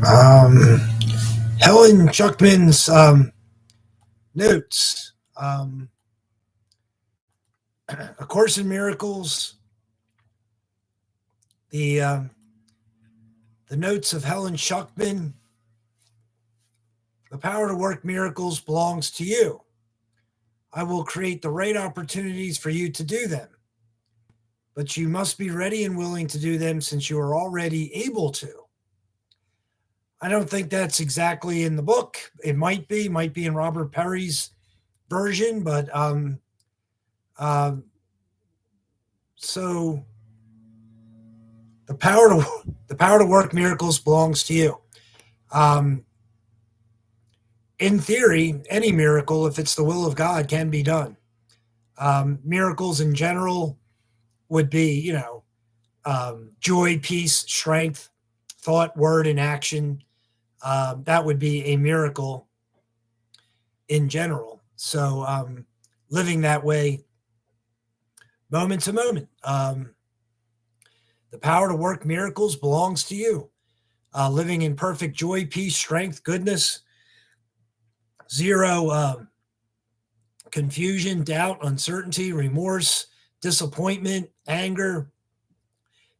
Um, Helen Schuckman's notes. A Course in Miracles. The notes of Helen Schuckman. The power to work miracles belongs to you. I will create the right opportunities for you to do them. But you must be ready and willing to do them since you are already able to. I don't think that's exactly in the book. It might be in Robert Perry's version, but so the power to work miracles belongs to you. In theory, any miracle, if it's the will of God, can be done. Miracles in general would be, joy, peace, strength, thought, word, and action. That would be a miracle in general. So living that way, moment to moment. The power to work miracles belongs to you. Living in perfect joy, peace, strength, goodness, zero confusion, doubt, uncertainty, remorse, disappointment, anger,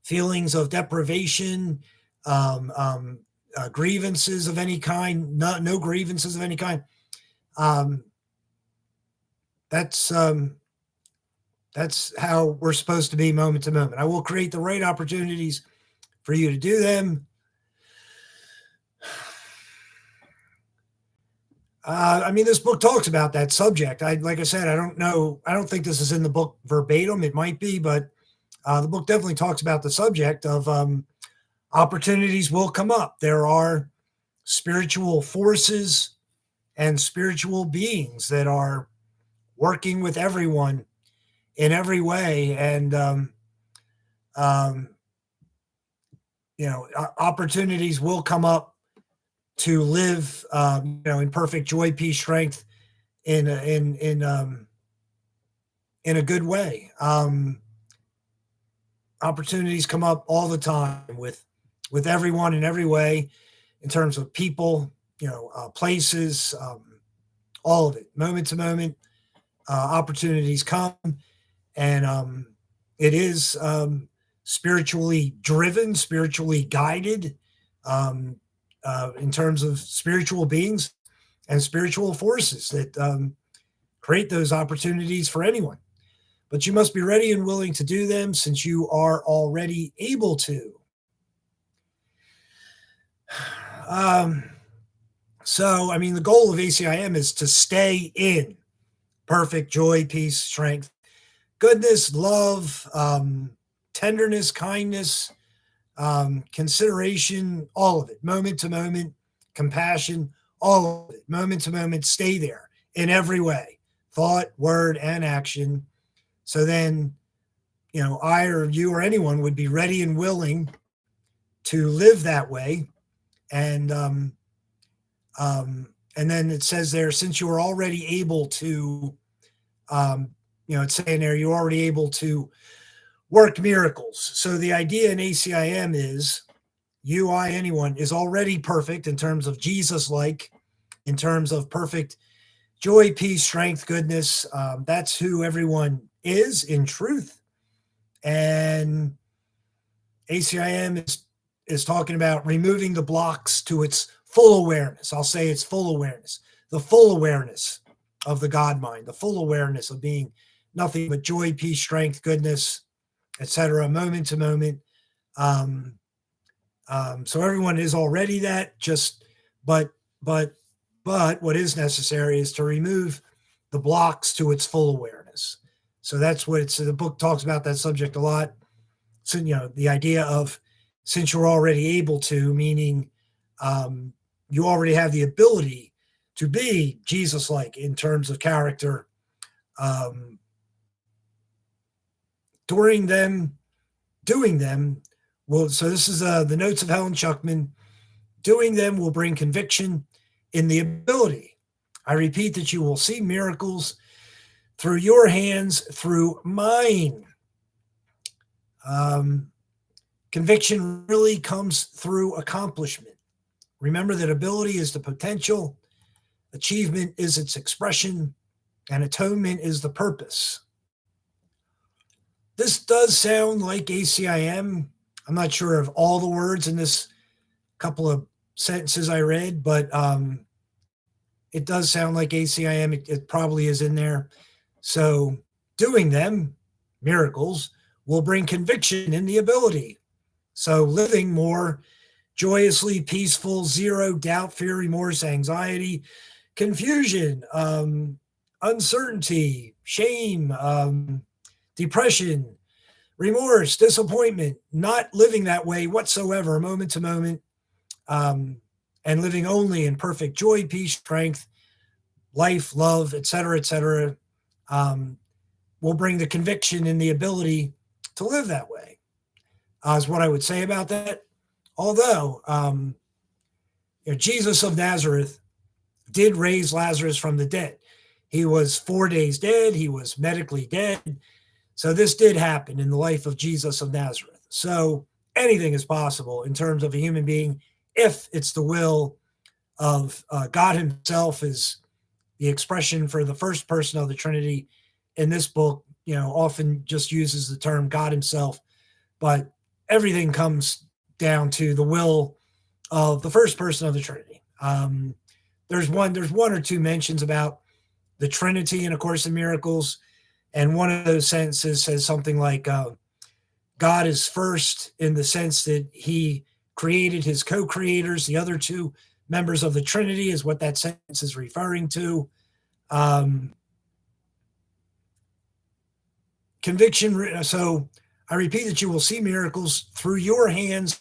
feelings of deprivation, grievances of any kind, no grievances of any kind. That's how we're supposed to be moment to moment. I will create the right opportunities for you to do them. This book talks about that subject. Like I said, I don't know. I don't think this is in the book verbatim. It might be, but the book definitely talks about the subject of opportunities will come up. There are spiritual forces and spiritual beings that are working with everyone in every way. And, opportunities will come up to live, in perfect joy, peace, strength, in a good way. Opportunities come up all the time with everyone in every way, in terms of people, places, all of it, moment to moment. Opportunities come, and it is spiritually driven, spiritually guided. In terms of spiritual beings and spiritual forces that create those opportunities for anyone. But you must be ready and willing to do them since you are already able to. The goal of ACIM is to stay in perfect joy, peace, strength, goodness, love, tenderness, kindness, consideration, all of it, moment to moment, compassion, all of it, moment to moment, stay there in every way, thought, word, and action. So then, I or you or anyone would be ready and willing to live that way. And then it says there, since you are already able to, it's saying there, you're already able to work miracles. So the idea in ACIM is you, I, anyone is already perfect in terms of Jesus-like, in terms of perfect joy, peace, strength, goodness. That's who everyone is in truth. And ACIM is talking about removing the blocks to its full awareness. I'll say it's full awareness, the full awareness of the God mind, the full awareness of being nothing but joy, peace, strength, goodness, etc., moment to moment. So everyone is already that. But what is necessary is to remove the blocks to its full awareness. So that's what the book talks about that subject a lot. So the idea of, since you're already able to, meaning you already have the ability to be Jesus-like in terms of character. Doing them. So this is the notes of Helen Schuckman. Doing them will bring conviction in the ability. I repeat that you will see miracles through your hands, through mine. Conviction really comes through accomplishment. Remember that ability is the potential, achievement is its expression, and atonement is the purpose. This does sound like ACIM. I'm not sure of all the words in this couple of sentences I read, but it does sound like ACIM. It probably is in there. So doing them, miracles, will bring conviction in the ability. So living more joyously peaceful, zero doubt, fear, remorse, anxiety, confusion, uncertainty, shame, depression, remorse, disappointment, not living that way whatsoever, moment to moment, and living only in perfect joy, peace, strength, life, love, etc., will bring the conviction and the ability to live that way, is what I would say about that. Although, Jesus of Nazareth did raise Lazarus from the dead. He was 4 days dead. He was medically dead. So this did happen in the life of Jesus of Nazareth. So anything is possible in terms of a human being if it's the will of God himself is the expression for the first person of the Trinity. In this book, often just uses the term God himself, but everything comes down to the will of the first person of the Trinity. There's one or two mentions about the Trinity in A Course in Miracles, and one of those sentences says something like, God is first in the sense that he created his co-creators. The other two members of the Trinity is what that sentence is referring to. Conviction. So I repeat that you will see miracles through your hands,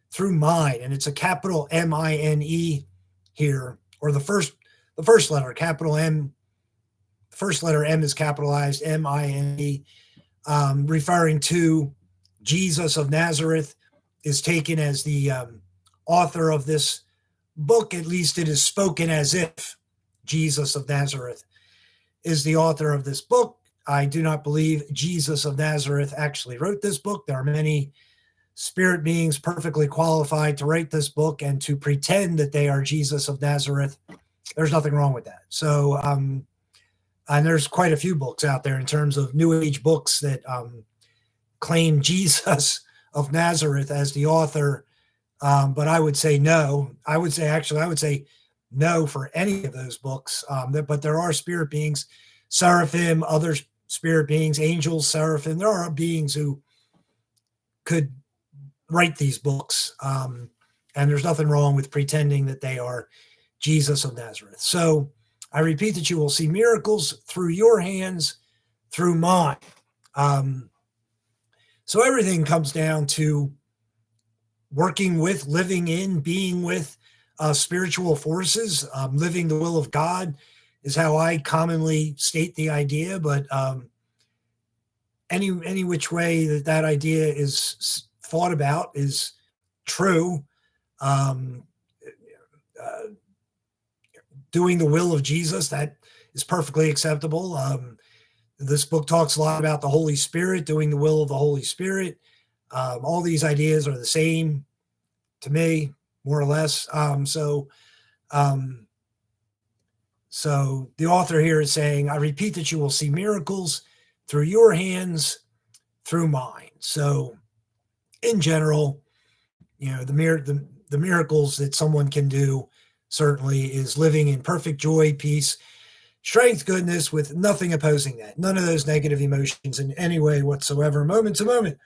through mine, and it's a capital M-I-N-E here, or the first letter, capital M. The first letter M is capitalized, M-I-N-E, referring to Jesus of Nazareth, is taken as the author of this book. At least it is spoken as if Jesus of Nazareth is the author of this book. I do not believe Jesus of Nazareth actually wrote this book. There are many spirit beings perfectly qualified to write this book and to pretend that they are Jesus of Nazareth. There's nothing wrong with that. So, and there's quite a few books out there in terms of New Age books that claim Jesus of Nazareth as the author. But I would say no. I would say no for any of those books. But there are spirit beings, seraphim, other spirit beings, angels, seraphim. There are beings who could write these books. And there's nothing wrong with pretending that they are Jesus of Nazareth. So I repeat that you will see miracles through your hands, through mine. So everything comes down to working with, living in, being with spiritual forces. Living the will of God is how I commonly state the idea, but any which way that idea is thought about is true. Doing the will of Jesus, that is perfectly acceptable. This book talks a lot about the Holy Spirit, doing the will of the Holy Spirit. All these ideas are the same to me, more or less. So the author here is saying, I repeat that you will see miracles through your hands, through mine. So in general, the miracles that someone can do certainly is living in perfect joy, peace, strength, goodness, with nothing opposing that. None of those negative emotions in any way whatsoever, moment to moment.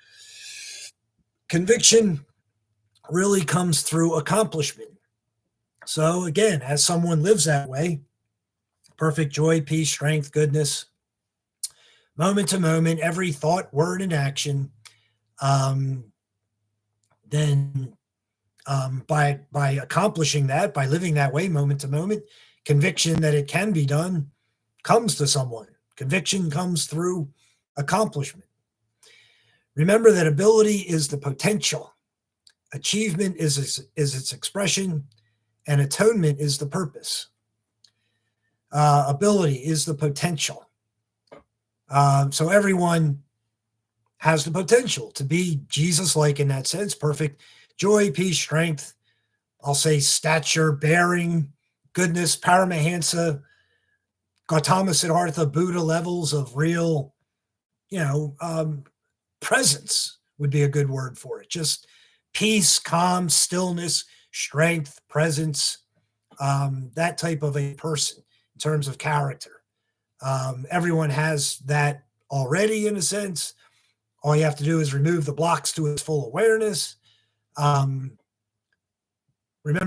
Conviction really comes through accomplishment. So again, as someone lives that way, perfect joy, peace, strength, goodness, moment to moment, every thought, word, and action, then by accomplishing that, by living that way, moment to moment, conviction that it can be done comes to someone. Conviction comes through accomplishment. Remember that ability is the potential, achievement is its expression, and atonement is the purpose. Ability is the potential. So everyone has the potential to be Jesus-like in that sense, perfect joy, peace, strength, I'll say stature, bearing, goodness, paramahansa, Gautama Siddhartha, Buddha levels of real, presence would be a good word for it. Just peace, calm, stillness, strength, presence, that type of a person in terms of character. Everyone has that already in a sense. All you have to do is remove the blocks to its full awareness. Remember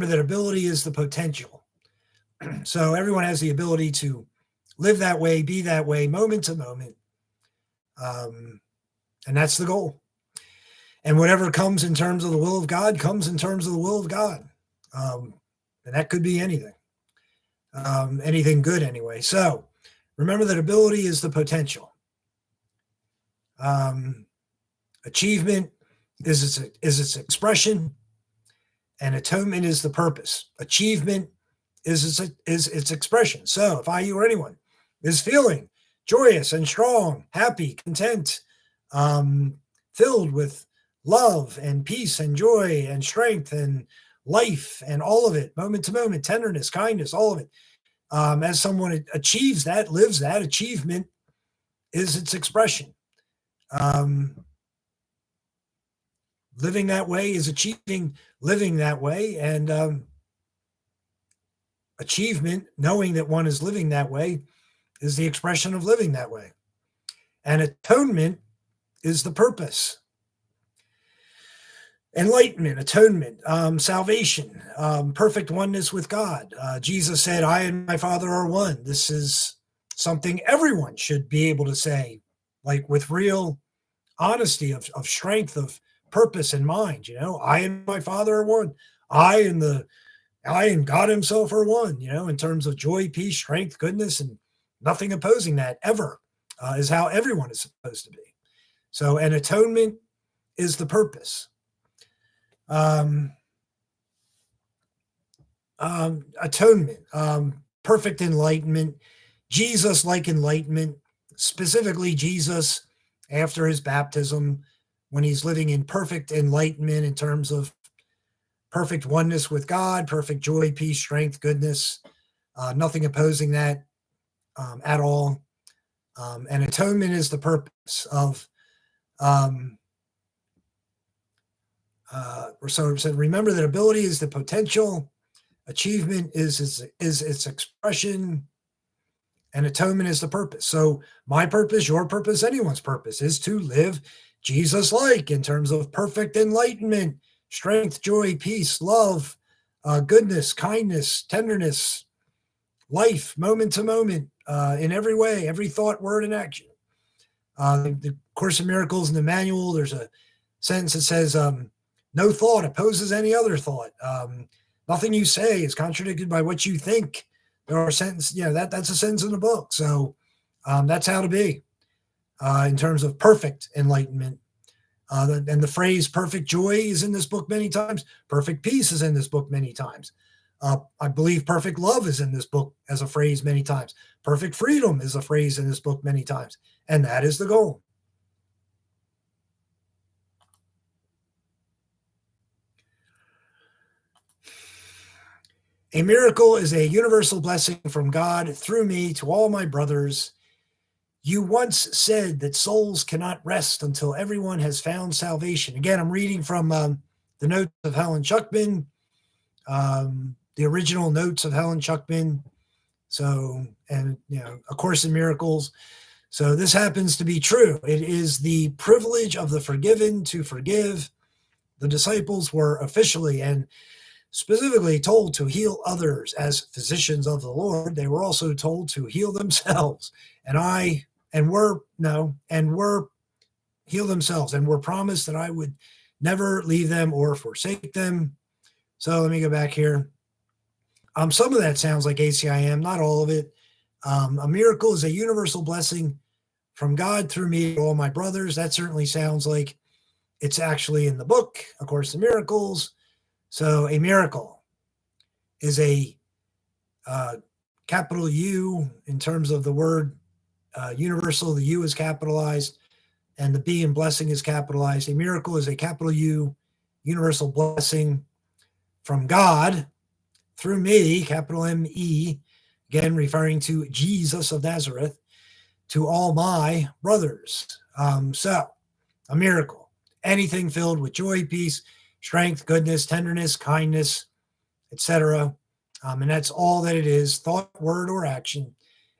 that ability is the potential. So everyone has the ability to live that way, be that way, moment to moment. And that's the goal. And whatever comes in terms of the will of God comes in terms of the will of God. And that could be anything. Anything good anyway. So remember that ability is the potential. Achievement is its expression, and atonement is the purpose. Achievement is its expression. So if I, you, or anyone is feeling joyous and strong, happy, content, filled with love and peace and joy and strength and life and all of it, moment to moment, tenderness, kindness, all of it. As someone achieves that, lives that, achievement is its expression. Living that way is achieving living that way, and achievement, knowing that one is living that way, is the expression of living that way. And atonement is the purpose. Enlightenment, atonement, salvation, perfect oneness with God. Jesus said, I and my Father are one. This is something everyone should be able to say, like with real honesty of strength, of purpose in mind. I and my Father are one. I and God himself are one, in terms of joy, peace, strength, goodness, and nothing opposing that ever, is how everyone is supposed to be. So an atonement is the purpose. Atonement, perfect enlightenment, Jesus-like enlightenment, specifically Jesus after his baptism, when he's living in perfect enlightenment in terms of perfect oneness with God, perfect joy, peace, strength, goodness, nothing opposing that at all. And atonement is the purpose of, so remember that ability is the potential, achievement is its expression, and atonement is the purpose. So my purpose, your purpose, anyone's purpose is to live Jesus-like in terms of perfect enlightenment, strength, joy, peace, love, goodness, kindness, tenderness, life, moment to moment, in every way, every thought, word, and action. The Course in Miracles in the manual, there's a sentence that says, no thought opposes any other thought. Nothing you say is contradicted by what you think. There are sentences, that's a sentence in the book. So that's how to be in terms of perfect enlightenment. And the phrase perfect joy is in this book many times. Perfect peace is in this book many times. I believe perfect love is in this book as a phrase many times. Perfect freedom is a phrase in this book many times. And that is the goal. A miracle is a universal blessing from God through me to all my brothers. You once said that souls cannot rest until everyone has found salvation. Again, I'm reading from the notes of Helen Schuckman, the original notes of Helen Schuckman. So, and, A Course in Miracles. So this happens to be true. It is the privilege of the forgiven to forgive. The disciples were officially and specifically told to heal others as physicians of the Lord. They were also told to heal themselves. And were heal themselves, and were promised that I would never leave them or forsake them. So let me go back here. Some of that sounds like ACIM, not all of it. A miracle is a universal blessing from God through me to all my brothers. That certainly sounds like it's actually in the book, A Course in Miracles. So a miracle is a capital U in terms of the word universal. The U is capitalized and the B in blessing is capitalized. A miracle is a capital U universal blessing from God through me, capital M-E, again referring to Jesus of Nazareth, to all my brothers. So, a miracle, anything filled with joy, peace, strength, goodness, tenderness, kindness, etc. And that's all that it is, thought, word, or action.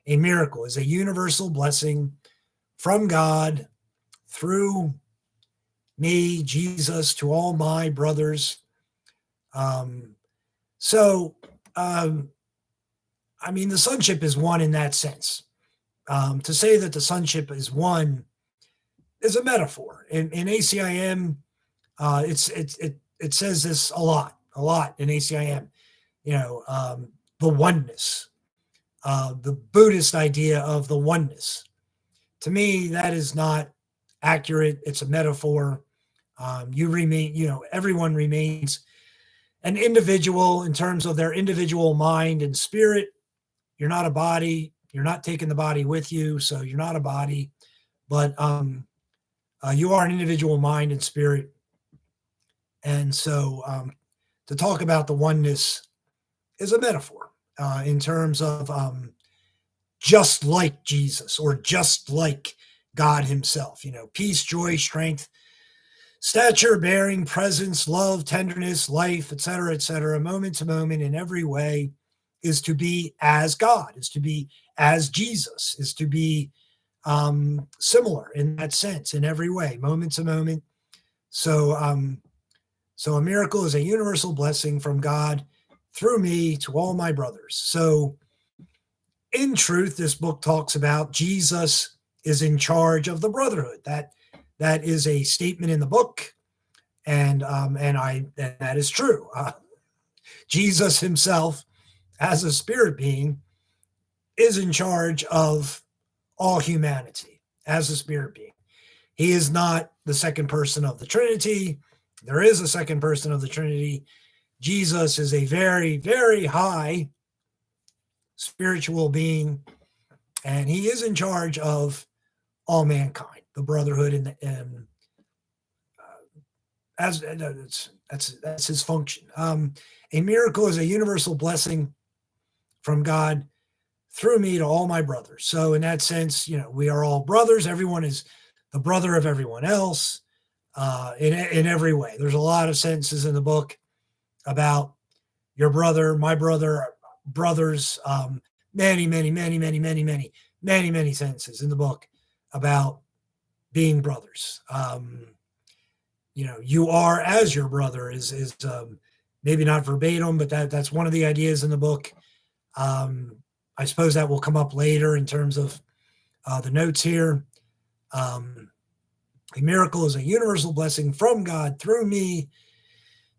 A miracle is a universal blessing from God through me, Jesus, to all my brothers. So, I mean, the sonship is one in that sense. To say that the sonship is one is a metaphor. In ACIM, it says this a lot in ACIM. The oneness, the Buddhist idea of the oneness. To me, that is not accurate. It's a metaphor. Everyone remains an individual in terms of their individual mind and spirit. You're not a body. You're not taking the body with you, so you're not a body. But you are an individual mind and spirit. And so to talk about the oneness is a metaphor in terms of just like Jesus or just like God himself. Peace, joy, strength, stature, bearing, presence, love, tenderness, life, etc., moment to moment in every way is to be as God, is to be as Jesus, is to be similar in that sense in every way, moment to moment. So a miracle is a universal blessing from God through me to all my brothers. So in truth, this book talks about Jesus is in charge of the brotherhood. That is a statement in the book, and that is true. Jesus himself, as a spirit being, is in charge of all humanity as a spirit being. He is not the second person of the Trinity. There is a second person of the Trinity. Jesus is a very, very high spiritual being, and he is in charge of all mankind, the brotherhood, and that's his function. A miracle is a universal blessing from God through me to all my brothers. So in that sense, we are all brothers. Everyone is the brother of everyone else in every way. There's a lot of sentences in the book about your brother, my brother, brothers, many sentences in the book about being brothers. You are as your brother is maybe not verbatim, but that's one of the ideas in the book. I suppose that will come up later in terms of the notes here. A miracle is a universal blessing from God through me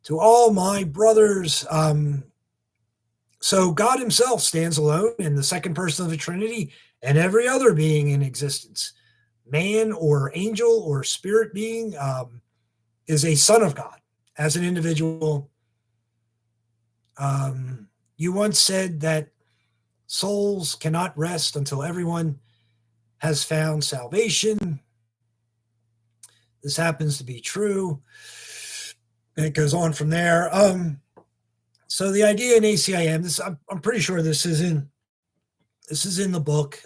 to all my brothers. So God himself stands alone in the second person of the Trinity and every other being in existence, man or angel or spirit being, is a son of God as an individual. You once said that souls cannot rest until everyone has found salvation. This happens to be true. And it goes on from there. So the idea in ACIM, I'm pretty sure this is in the book.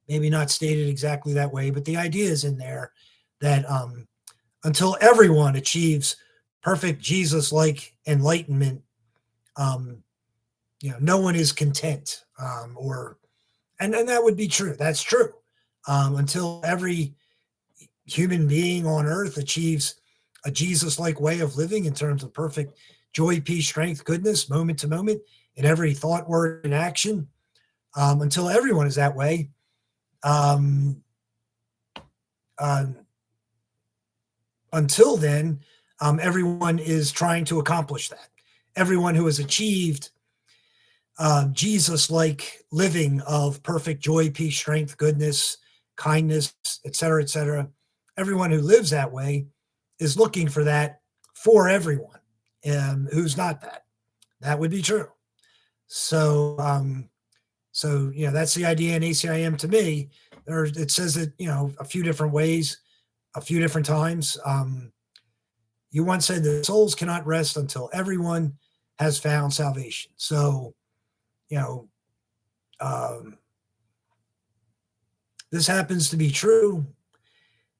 Maybe not stated exactly that way, but the idea is in there that until everyone achieves perfect Jesus-like enlightenment, no one is content, and that would be true. That's true. Until every human being on earth achieves a Jesus-like way of living in terms of perfect joy, peace, strength, goodness, moment to moment, in every thought, word, and action, until everyone is that way, until then, everyone is trying to accomplish that. Everyone who has achieved Jesus-like living of perfect joy, peace, strength, goodness, kindness, etc., everyone who lives that way is looking for that for everyone. Who's not that? That would be true. So, that's the idea in ACIM to me. It says it, a few different ways, a few different times. you once said that souls cannot rest until everyone has found salvation. So, you know, this happens to be true.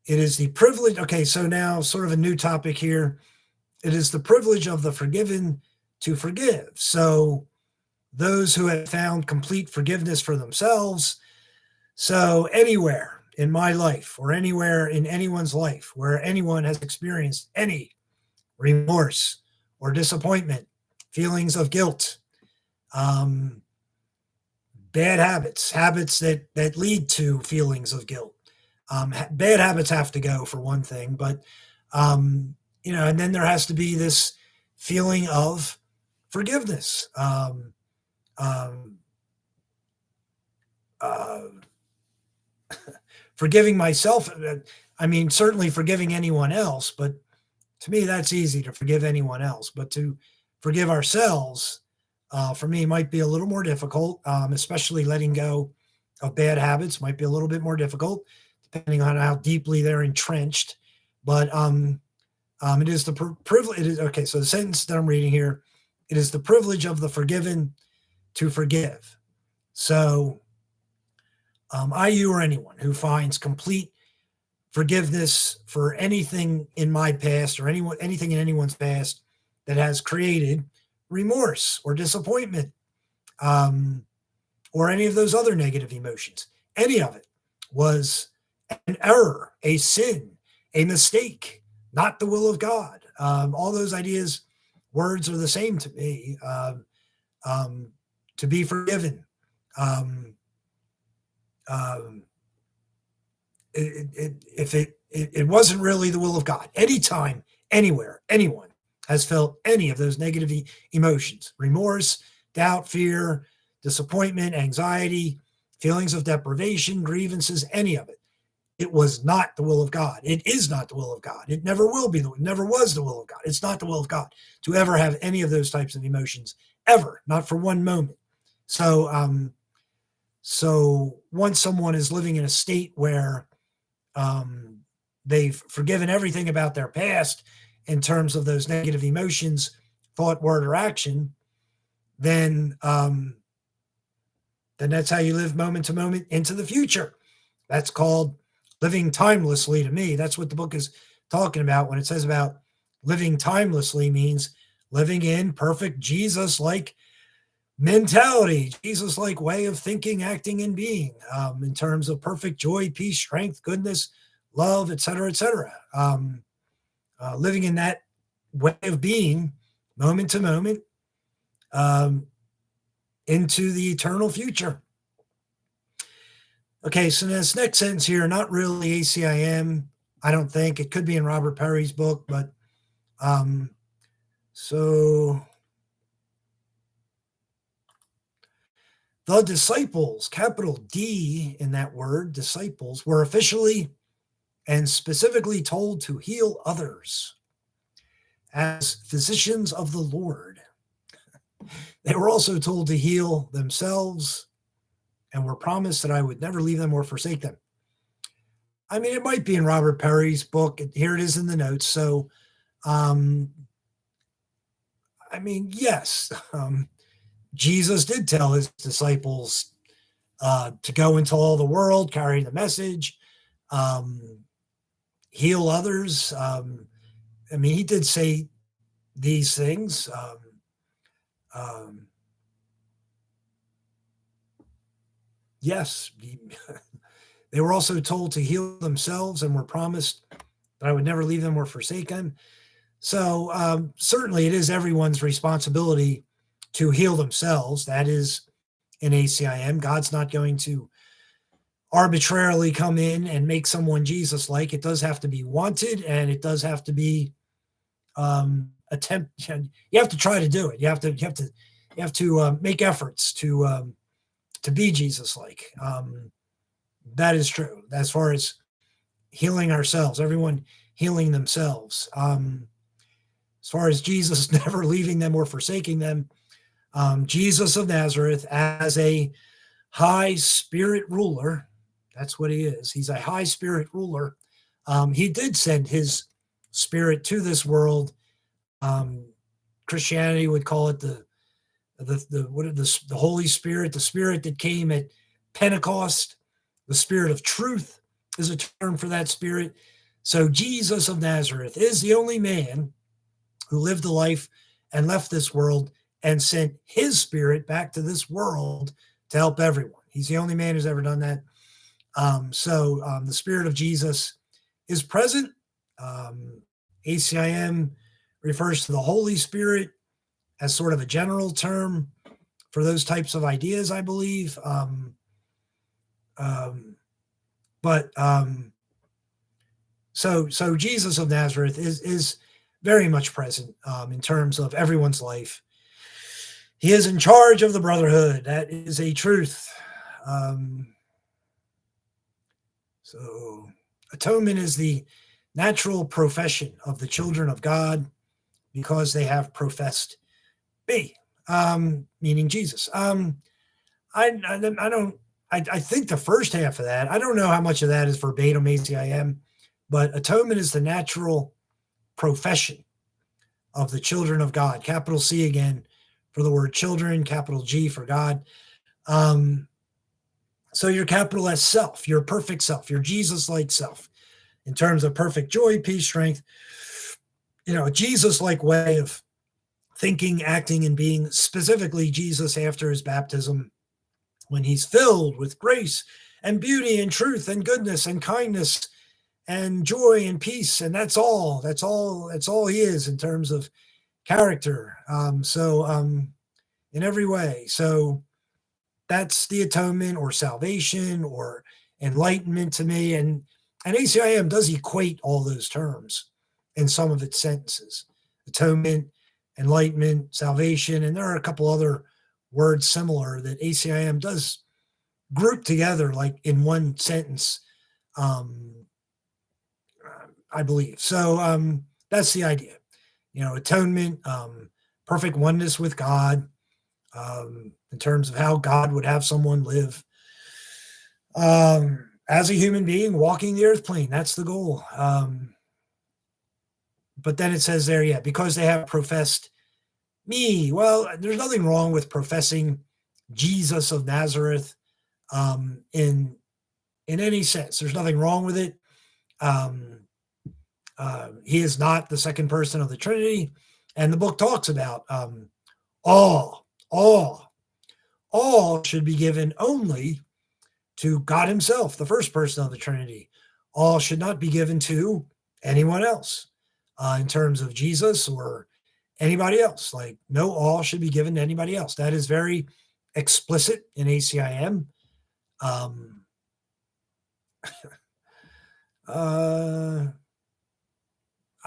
It is the privilege. Okay, so now sort of a new topic here. It is the privilege of the forgiven to forgive. So those who have found complete forgiveness for themselves. So anywhere in my life or anywhere in anyone's life where anyone has experienced any remorse or disappointment, feelings of guilt, bad habits that lead to feelings of guilt. Bad habits have to go for one thing, but and then there has to be this feeling of forgiveness. Forgiving myself. I mean, certainly forgiving anyone else, but to me, that's easy to forgive anyone else. But to forgive ourselves, for me, might be a little more difficult, especially letting go of bad habits might be a little bit more difficult, depending on how deeply they're entrenched. But it is the privilege. It is, okay, so the sentence that I'm reading here, it is the privilege of the forgiven to forgive. So you or anyone who finds complete forgiveness for anything in my past or anything in anyone's past that has created remorse or disappointment, or any of those other negative emotions. Any of it was an error, a sin, a mistake, not the will of God. All those ideas, words are the same to me. To be forgiven. If it wasn't really the will of God, anytime, anywhere, anyone has felt any of those negative emotions, remorse, doubt, fear, disappointment, anxiety, feelings of deprivation, grievances, any of it, it was not the will of God. It is not the will of God. It never will be. Never was the will of God. It's not the will of God to ever have any of those types of emotions, ever, not for one moment. So, so once someone is living in a state where they've forgiven everything about their past in terms of those negative emotions, thought, word, or action, then that's how you live moment to moment into the future. That's called living timelessly to me. That's what the book is talking about when it says about living timelessly, means living in perfect Jesus-like mentality, Jesus-like way of thinking, acting, and being, in terms of perfect joy, peace, strength, goodness, love, etc., etc. Living in that way of being, moment to moment, into the eternal future. Okay, so this next sentence here, not really ACIM, I don't think. It could be in Robert Perry's book, but so the disciples, capital D in that word, disciples, were officially and specifically told to heal others as physicians of the Lord. They were also told to heal themselves and were promised that I would never leave them or forsake them. I mean, it might be in Robert Perry's book. Here it is in the notes. So, I mean, yes, Jesus did tell his disciples to go into all the world, carry the message, heal others. I mean, he did say these things. Yes, they were also told to heal themselves and were promised that I would never leave them or forsake them. So certainly it is everyone's responsibility to heal themselves. That is in ACIM. God's not going to arbitrarily come in and make someone Jesus-like. It does have to be wanted, and it does have to be attempt. You have to try to do it. You have to make efforts to be Jesus-like. That is true. As far as healing ourselves, everyone healing themselves. As far as Jesus never leaving them or forsaking them, Jesus of Nazareth, as a high spirit ruler, that's what he is. He's a high spirit ruler. He did send his spirit to this world. Christianity would call it the Holy Spirit, the Spirit that came at Pentecost. The Spirit of truth is a term for that Spirit. So Jesus of Nazareth is the only man who lived a life and left this world and sent his Spirit back to this world to help everyone. He's the only man who's ever done that. The Spirit of Jesus is present. ACIM refers to the Holy Spirit as sort of a general term for those types of ideas, I believe. So Jesus of Nazareth is very much present in terms of everyone's life. He is in charge of the brotherhood. That is a truth. So atonement is the natural profession of the children of God because they have professed me, meaning Jesus. I think the first half of that, I don't know how much of that is verbatim ACIM, but atonement is the natural profession of the children of God. Capital C again for the word children, capital G for God. So your capital S self, your perfect self, your Jesus-like self, in terms of perfect joy, peace, strength, a Jesus-like way of thinking, acting, and being, specifically Jesus after his baptism, when he's filled with grace and beauty and truth and goodness and kindness and joy and peace. And that's all he is in terms of character. In every way. So that's the atonement or salvation or enlightenment to me. And ACIM does equate all those terms in some of its sentences: atonement, enlightenment, salvation. And there are a couple other words similar that ACIM does group together like in one sentence, I believe. So that's the idea. Atonement, perfect oneness with God, in terms of how God would have someone live as a human being walking the earth plane. That's the goal. But then it says there, because they have professed me. Well, there's nothing wrong with professing Jesus of Nazareth in any sense. There's nothing wrong with it. He is not the second person of the Trinity. And the book talks about all should be given only to God himself, the first person of the Trinity. All should not be given to anyone else in terms of Jesus or anybody else. Like, no, all should be given to anybody else. That is very explicit in ACIM.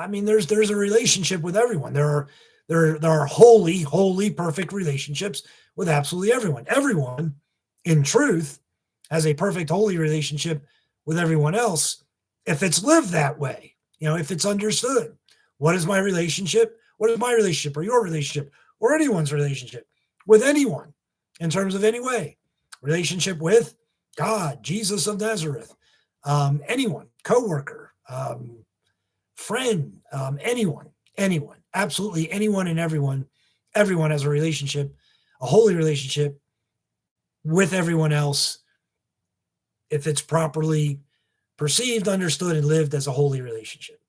There's a relationship with everyone. There are holy, perfect relationships with absolutely everyone. Everyone, in truth, has a perfect, holy relationship with everyone else if it's lived that way. If it's understood. What is my relationship? What is my relationship or your relationship or anyone's relationship with anyone in terms of any way? Relationship with God, Jesus of Nazareth, anyone, coworker, friend, anyone, absolutely anyone and everyone has a relationship, a holy relationship with everyone else if it's properly perceived, understood, and lived as a holy relationship.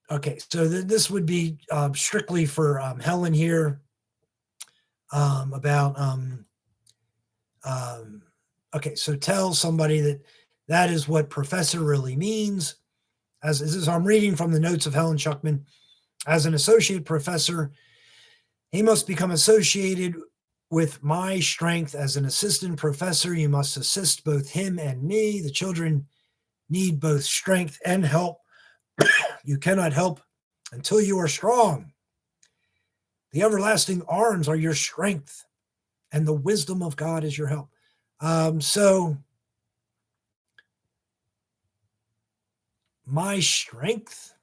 This would be strictly for Helen here about so tell somebody that is what professor really means. As I'm reading from the notes of Helen Schuckman, as an associate professor, he must become associated with my strength. As an assistant professor, you must assist both him and me. The children need both strength and help. You cannot help until you are strong. The everlasting arms are your strength, and the wisdom of God is your help. My strength?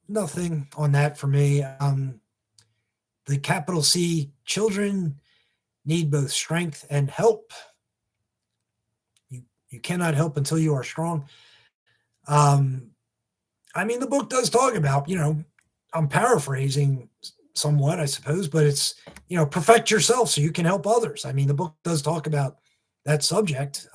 Nothing on that for me. The capital C, children need both strength and help. You You cannot help until you are strong. Um, I mean, the book does talk about, I'm paraphrasing somewhat, I suppose, but it's, perfect yourself so you can help others. I mean, the book does talk about that subject.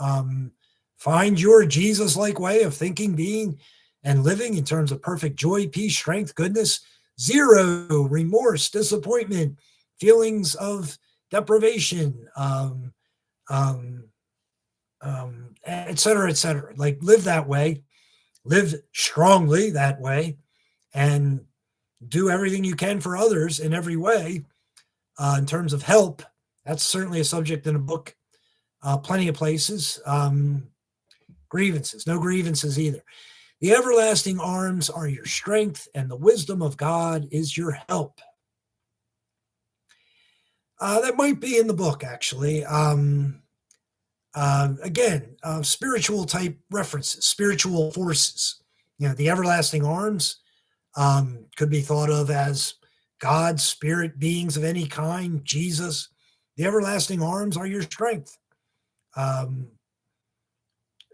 Find your Jesus like way of thinking, being, and living in terms of perfect joy, peace, strength, goodness, zero remorse, disappointment, feelings of deprivation, um, et cetera, et cetera. Like, live that way, live strongly that way, and do everything you can for others in every way. In terms of help, that's certainly a subject in a book. Plenty of places. Grievances, no grievances either. The everlasting arms are your strength, and the wisdom of God is your help. That might be in the book, actually. Again, spiritual type references, spiritual forces. The everlasting arms could be thought of as God, spirit, beings of any kind, Jesus. The everlasting arms are your strength.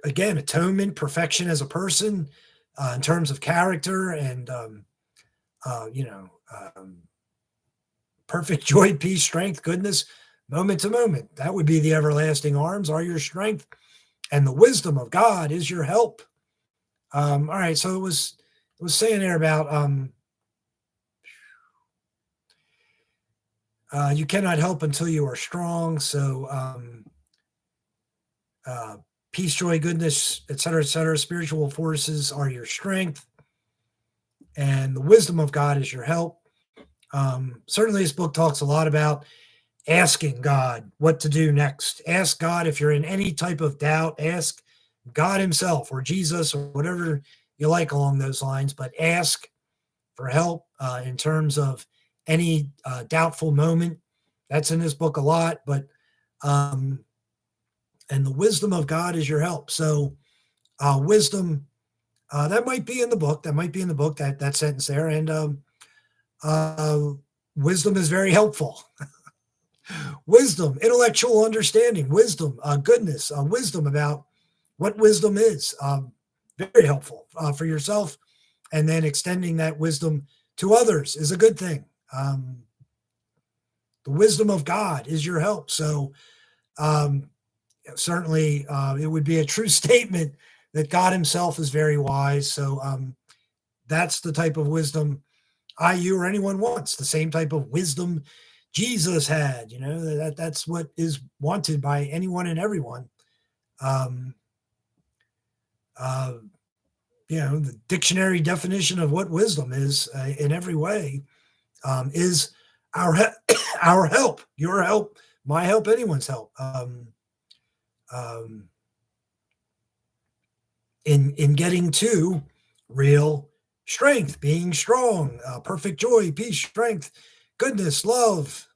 Again, atonement, perfection as a person, in terms of character, and perfect joy, peace, strength, goodness, moment to moment. That would be the everlasting arms are your strength, and the wisdom of God is your help. All right, so it was saying there about you cannot help until you are strong. So peace, joy, goodness, et cetera, spiritual forces are your strength, and the wisdom of God is your help. Certainly, this book talks a lot about asking God what to do next. Ask God if you're in any type of doubt. Ask God himself or Jesus or whatever you like along those lines, but ask for help in terms of any doubtful moment. That's in this book a lot, but and the wisdom of God is your help. So wisdom, that might be in the book. That sentence there. And wisdom is very helpful. Wisdom, intellectual understanding, wisdom, goodness, wisdom about what wisdom is. Very helpful for yourself. And then extending that wisdom to others is a good thing. The wisdom of God is your help. So certainly it would be a true statement that God himself is very wise. So that's the type of wisdom you or anyone wants, the same type of wisdom Jesus had. That's what is wanted by anyone and everyone. The dictionary definition of what wisdom is in every way is our our help, your help, my help, anyone's help. In getting to real strength, being strong, perfect joy, peace, strength, goodness, love,